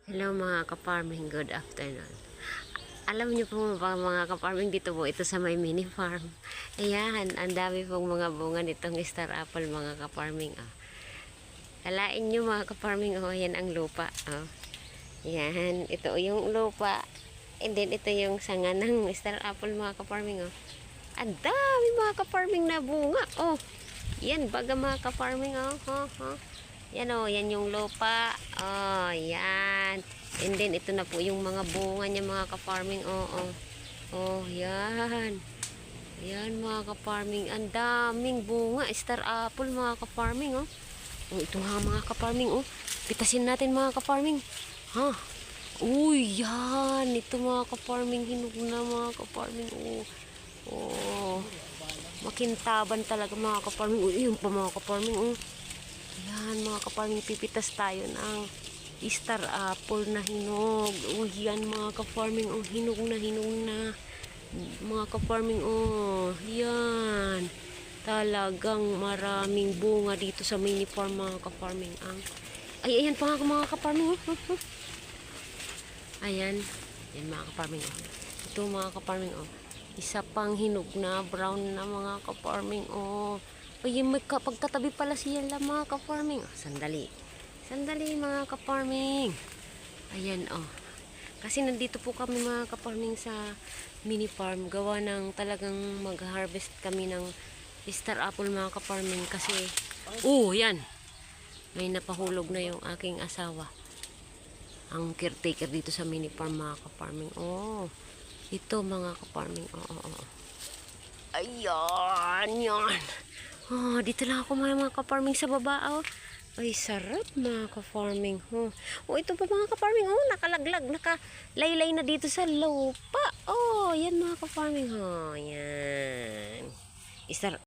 Hello mga ka-farming, good afternoon. Alam niyo po ba mga ka-farming, dito po ito sa may mini farm. Ayan, ang dami pong mga bunga nitong star apple mga ka-farming. Oh. Kalain niyo mga ka-farming, oh, yan ang lupa. Oh. Yan, ito yung lupa. And then ito yung sanga ng star apple mga ka-farming. Oh. Ang dami mga ka-farming na bunga. Oh, yan baga mga ka-farming. Oh, oh, oh. Yan o, yan yung lupa. Oh, yan. And then, ito na po yung mga bunga niya mga ka-farming. Oh, oh. Oh, yan. Yan mga ka-farming. Ang daming bunga. Star apple mga ka-farming, oh. Oh, ito nga mga ka-farming, oh. Pitasin natin mga ka-farming. Ha? Uy, yan. Ito mga ka-farming. Hinog na mga ka-farming, oh. Oh. Makintaban talaga mga ka-farming. Uy, yun pa mga ka-farming, oh. Yan mga ka-farming, pipitas tayo ng star apple na hinog. Oh, yan mga ka-farming, oh, hinog na mga ka-farming, oh, yan. Talagang maraming bunga dito sa mini farm mga ka-farming. Ay, ayan pa nga mga ka-farming, oh. Ayan, yan mga ka-farming, oh. Ito mga ka-farming, oh. Isa pang hinog na brown na mga ka-farming, oh. Ay, may pagkatabi pala siya lang mga ka-farming. Oh, sandali. Sandali mga ka-farming. Ayan, oh. Kasi nandito po kami mga ka-farming sa mini farm. Gawa ng talagang mag-harvest kami ng star apple mga ka-farming. Kasi, oh, yan. May napahulog na yung aking asawa. Ang caretaker dito sa mini farm mga ka-farming. Oh, ito mga ka-farming. Oh, oh, oh. Ayan, yan. Oh, dito lang ako mga ka-farming sa baba. Oh. Ay, sarap mga ka-farming. Oh. Oh, ito pa mga ka-farming. Oh, nakalaglag, nakalaylay na dito sa lupa. Oh, yan mga ka-farming. Oh, yan. Star